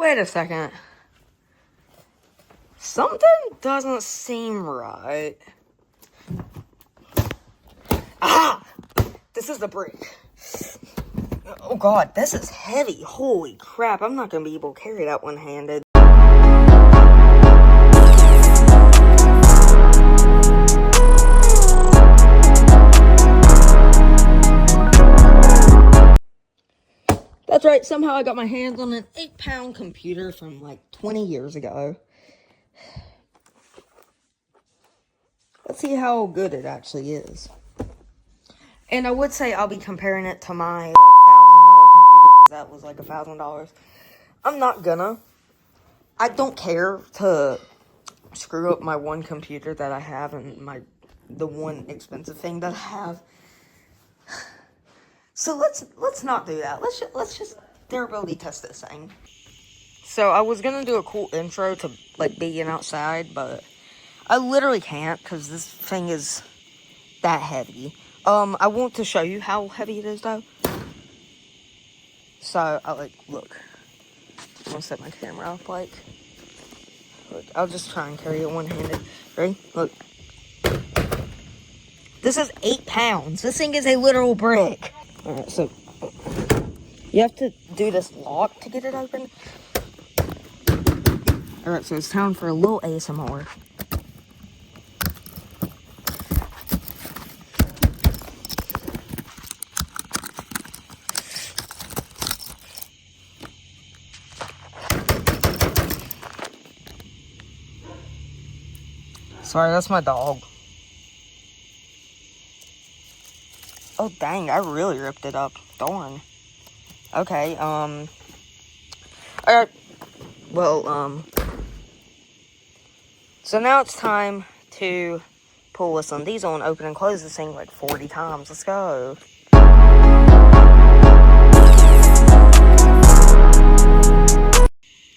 Wait a second. Something doesn't seem right. Ah! This is the brick. Oh god, this is heavy. Holy crap, I'm not gonna be able to carry that one-handed. That's right, somehow I got my hands on an 8-pound computer from like 20 years ago. Let's see how good it actually is. And I would say I'll be comparing it to my like $1,000 computer because that was like $1,000. I'm not gonna. I don't care to screw up my one computer that I have and the one expensive thing that I have. So let's not do that. Let's just durability test this thing. So I was gonna do a cool intro to like being outside, but I literally can't because this thing is that heavy. I want to show you how heavy it is though. So look. I'm gonna set my camera up look, I'll just try and carry it one-handed. Ready? Look. This is 8 pounds. This thing is a literal brick. Alright, so you have to do this lock to get it open. Alright, so it's time for a little ASMR. Sorry, that's my dog. Oh, dang, I really ripped it up. Darn. Okay, alright. Well, so now it's time to pull this on diesel and open and close this thing like 40 times. Let's go.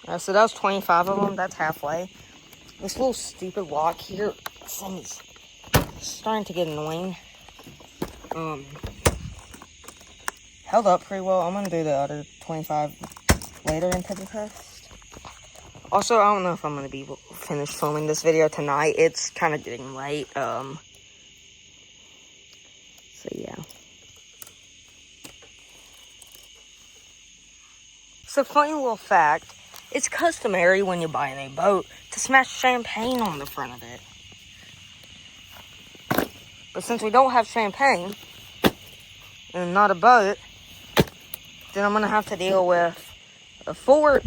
Alright, so that was 25 of them. That's halfway. This little stupid lock here, this thing is starting to get annoying. Held up pretty well. I'm gonna do the other 25 later into the test. Also, I don't know if I'm gonna be able to finish filming this video tonight. It's kind of getting late. So yeah. So funny little fact. It's customary when you buy a new boat to smash champagne on the front of it. But since we don't have champagne, and not a boat, then I'm going to have to deal with a fort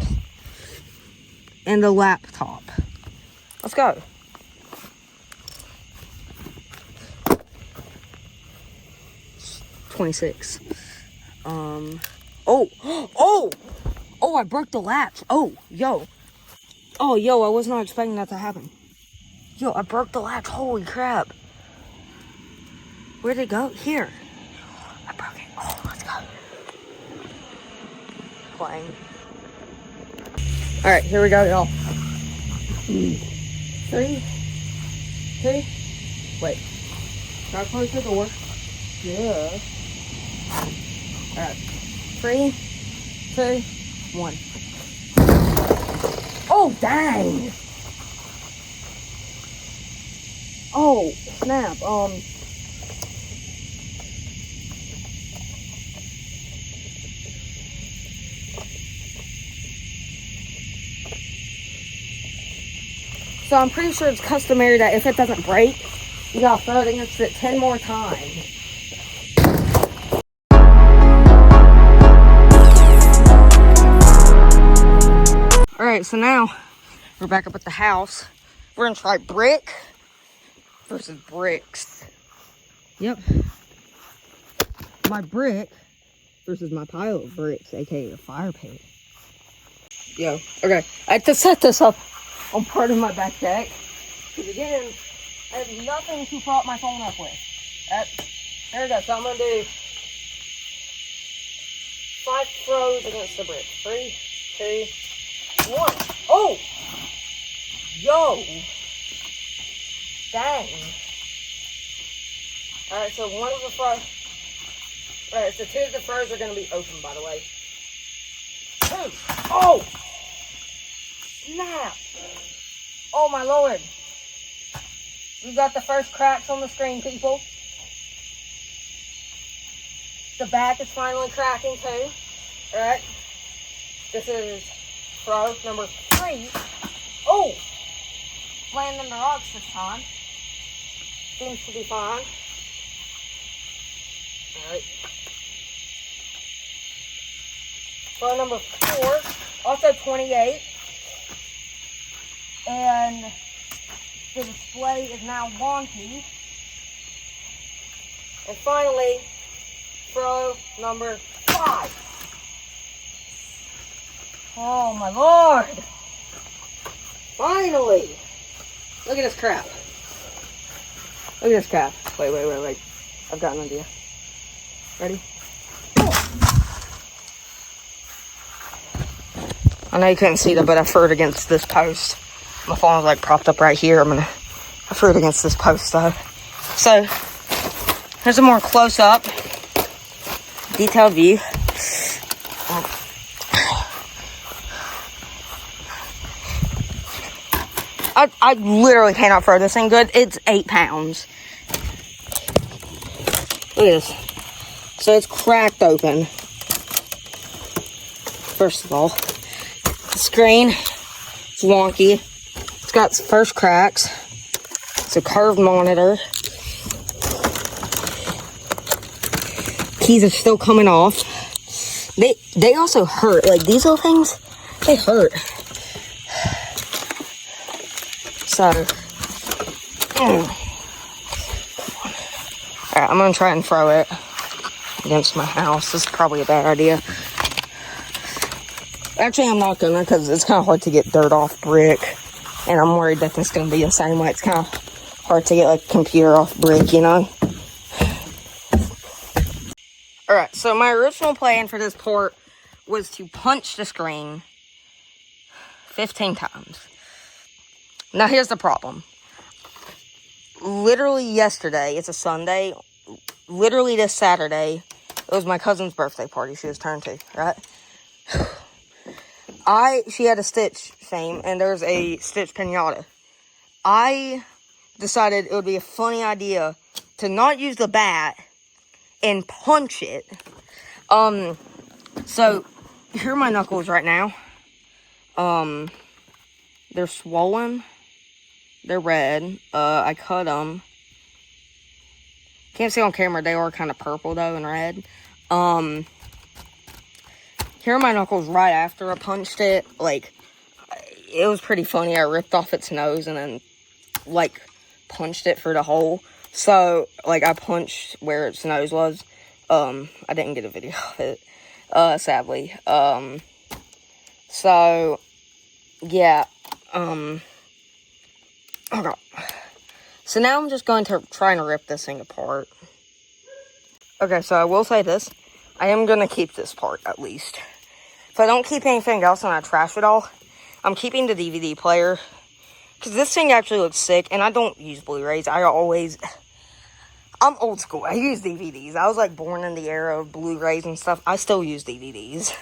and a laptop. Let's go. $26. Oh, I broke the latch. Oh, yo, I was not expecting that to happen. Yo, I broke the latch. Holy crap. Where'd it go? Here. I broke it. Oh, let's go. Playing. Alright, here we go, y'all. 3, 2, wait. Gotta close the door. Yeah. Alright. 3, 2, 1. Oh, dang! Oh, snap. So I'm pretty sure it's customary that if it doesn't break, you gotta throw it against it 10 more times. Alright, so now we're back up at the house. We're gonna try brick versus bricks. Yep. My brick versus my pile of bricks, aka a fire pit. Yo, okay. I had to set this up on part of my back deck. Because again, I have nothing to prop my phone up with. There we go. So I'm gonna do 5 throws against the brick. 3, 2, 1. Oh! Yo! Dang. Alright, so one of the throws. Alright, so 2 of the throws are going to be open, by the way. 2. Oh! snap. Oh my lord. You got the first cracks on the screen, people. The back is finally cracking too. Alright. This is Pro number 3. Oh! Landing the rocks this time. Seems to be fine. Alright. Pro number 4, also 28. And the display is now wonky. And finally, Pro number 5. Oh my lord! Finally! Look at this crap. Look at this crap. Wait. I've got an idea. Ready? I know you couldn't see that, but I threw it against this post. My phone was like propped up right here. I threw it against this post though. So, here's a more close-up, detailed view. I literally cannot throw this thing good. It's 8 pounds. Look at this. So it's cracked open. First of all, the screen is wonky. It's got its first cracks. It's a curved monitor. Keys are still coming off. They also hurt. Like these little things, they hurt. So, alright, I'm gonna try and throw it against my house. This is probably a bad idea. Actually, I'm not gonna, because it's kind of hard to get dirt off brick. And I'm worried that this is gonna be the same way. It's kind of hard to get like a computer off brick, you know? Alright, so my original plan for this port was to punch the screen 15 times. Now, here's the problem. Literally yesterday, it's a Sunday, literally this Saturday, it was my cousin's birthday party. She was turned 2, right? She had a Stitch theme, and there's a Stitch pinata. I decided it would be a funny idea to not use the bat and punch it. So, here are my knuckles right now. They're swollen. They're red. I cut them. Can't see on camera. They are kind of purple, though, and red. Here are my knuckles right after I punched it. Like, it was pretty funny. I ripped off its nose and then, like, punched it through the hole. So, like, I punched where its nose was. I didn't get a video of it, sadly. So, yeah, oh god. So now I'm just going to try and rip this thing apart. Okay, so I will say this. I am going to keep this part, at least. If I don't keep anything else and I trash it all, I'm keeping the DVD player. Because this thing actually looks sick, and I don't use Blu-rays. I'm old school. I use DVDs. I was, like, born in the era of Blu-rays and stuff. I still use DVDs.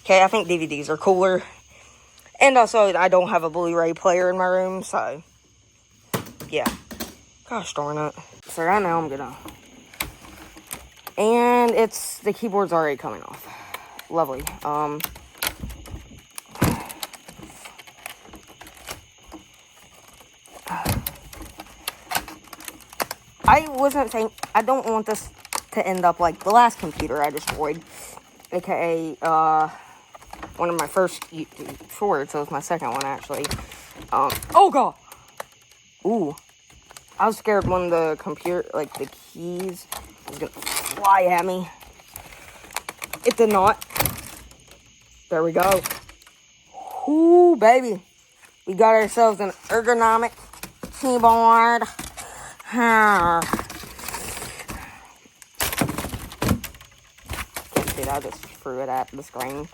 Okay, I think DVDs are cooler. And also, I don't have a Blu-ray player in my room, so... yeah. Gosh darn it. So right now I'm gonna... and the keyboard's already coming off. Lovely. I don't want this to end up like the last computer I destroyed. AKA, one of my first YouTube shorts. So it was my second one, actually. Oh god! Ooh. I was scared one of the computer, like the keys, was gonna fly at me. It did not. There we go. Ooh, baby. We got ourselves an ergonomic keyboard. See, I just threw it at the screen.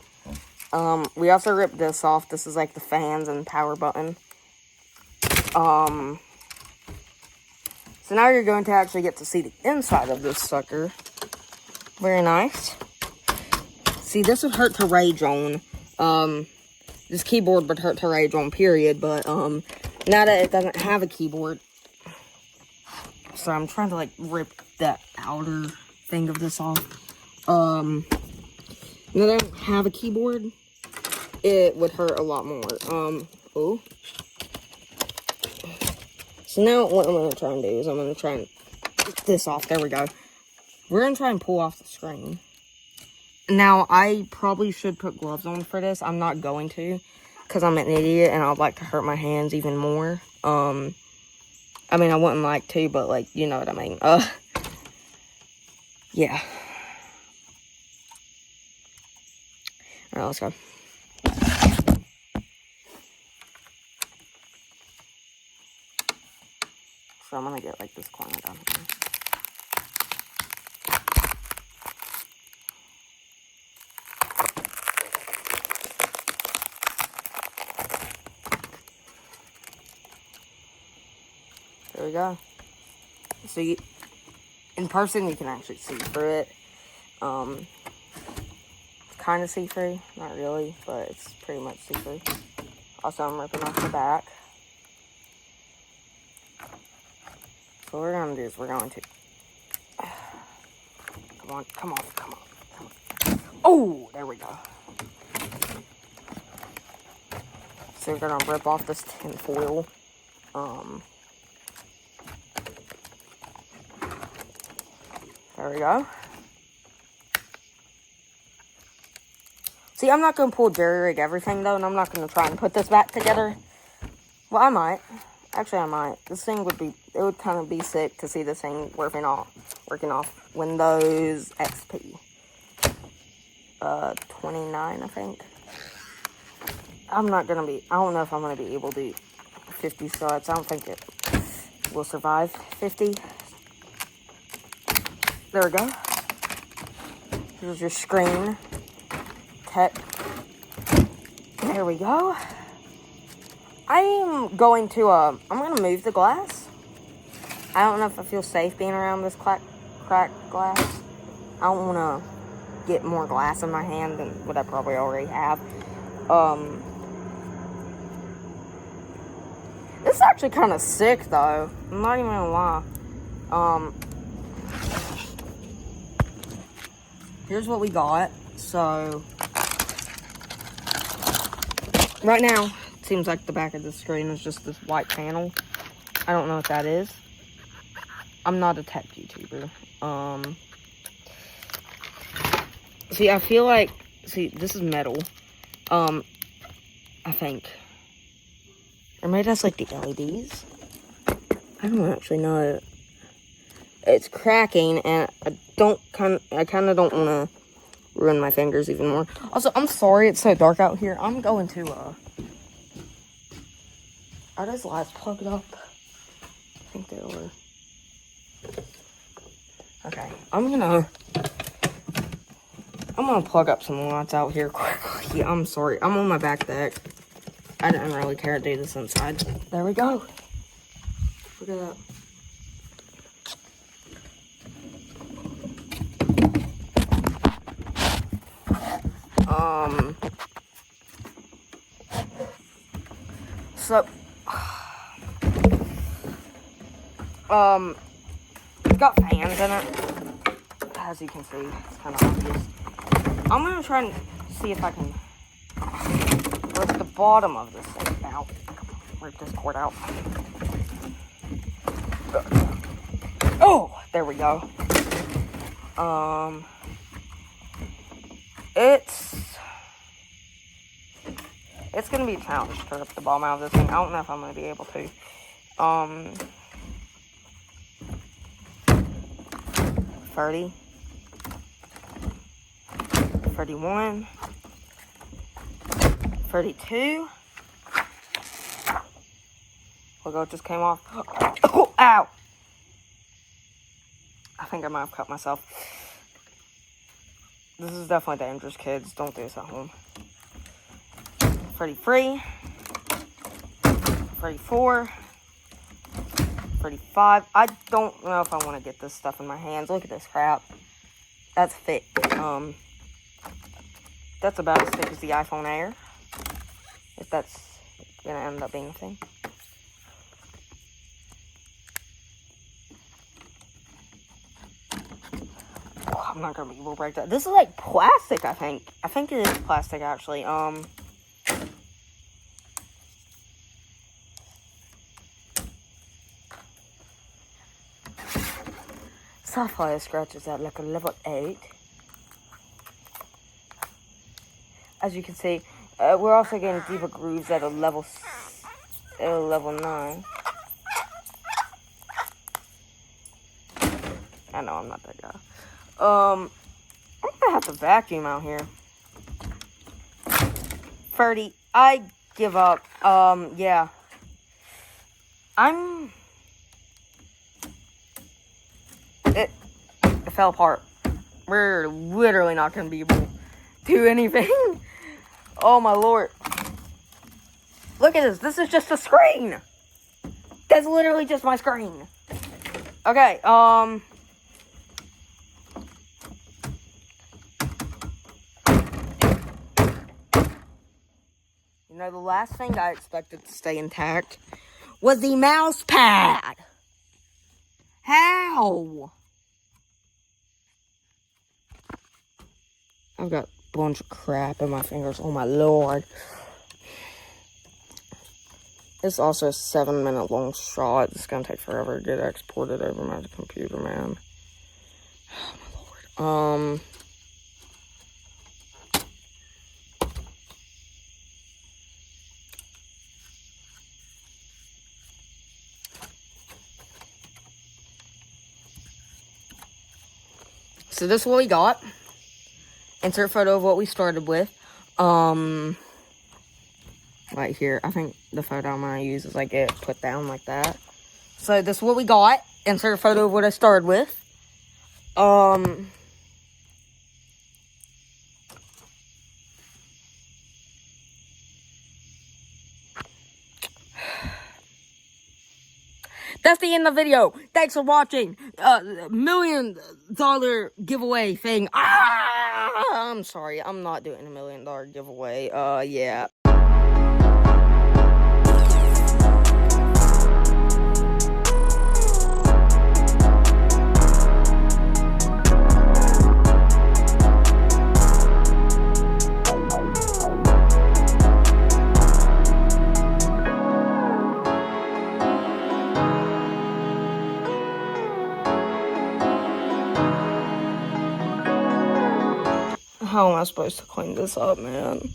We also ripped this off. This is like the fans and power button. So now you're going to actually get to see the inside of this sucker. Very nice. See, this would hurt to rage on. this keyboard would hurt to rage on, period. But, now that it doesn't have a keyboard, so I'm trying to, like, rip that outer thing of this off. Now that I don't have a keyboard, it would hurt a lot more. Oh. So now what I'm going to try and do is I'm going to try and get this off. There we go. We're going to try and pull off the screen. Now, I probably should put gloves on for this. I'm not going to, because I'm an idiot and I'd like to hurt my hands even more. I mean, I wouldn't like to, but, like, you know what I mean. Yeah. Alright, let's go. So I'm gonna get, like, this corner down here. There we go. See, in person you can actually see through it. Kind of see-through, not really, but it's pretty much see-through. Also, I'm ripping off the back. So what we're going to do is we're going to... Come on. Oh, there we go. So we're going to rip off this tin foil. There we go. See, I'm not going to pull jerry-rig everything, though, and I'm not going to try and put this back together. Well, I might. Actually, I might. This thing would be, it would kind of be sick to see this thing working off Windows XP. 29, I think. I'm not going to be, I don't know if I'm going to be able to do 50 shots. I don't think it will survive 50. There we go. Here's your screen. There we go. I'm going to move the glass. I don't know if I feel safe being around this cracked glass. I don't want to get more glass in my hand than what I probably already have. This is actually kind of sick, though. I'm not even gonna lie. Here's what we got. So, right now, it seems like the back of the screen is just this white panel. I don't know what that is. I'm not a tech YouTuber. See, I feel like, this is metal. I think. Or maybe that's like the LEDs. I don't actually know. It's cracking, and I kind of don't want to ruin my fingers even more. Also, I'm sorry it's so dark out here. I'm going to, are those lights plugged up? I think they were. Okay, I'm gonna plug up some lights out here quickly. I'm sorry. I'm on my back deck. I didn't really care to do this inside. There we go. Look at that. So, it's got fans in it. As you can see, it's kind of obvious. I'm gonna try and see if I can rip the bottom of this thing out. Rip this cord out. Oh, there we go. It's gonna be a challenge to rip the bottom out of this thing. I don't know if I'm gonna be able to. 30. 31. 32. Look, it just came off. Oh, ow! I think I might have cut myself. This is definitely dangerous, kids. Don't do this at home. 33. 34. 35. I don't know if I want to get this stuff in my hands. Look at this crap. That's thick. That's about as thick as the iPhone Air. if that's gonna end up being a thing. Oh, I'm not gonna be able to break that. This is like plastic, I think. I think it is plastic, actually. Sapphire scratches at like a level 8. As you can see, we're also getting deeper grooves at a level 9. I know I'm not that guy. I'm gonna have to vacuum out here. 30. I give up. Yeah. It fell apart. We're literally not gonna be able to do anything. Oh my lord. Look at this. This is just a screen. That's literally just my screen. Okay, you know, the last thing I expected to stay intact was the mouse pad. How? I've got a bunch of crap in my fingers. Oh my lord. It's also a 7-minute long shot. It's gonna take forever to get exported over my computer, man. Oh my lord. So this is what we got. Insert photo of what we started with. Right here. I think the photo I'm gonna use is like it put down like that. So this is what we got. Insert a photo of what I started with. That's the end of the video. Thanks for watching. $1 million giveaway thing. I'm sorry. I'm not doing a $1 million giveaway. Yeah. How am I supposed to clean this up, man?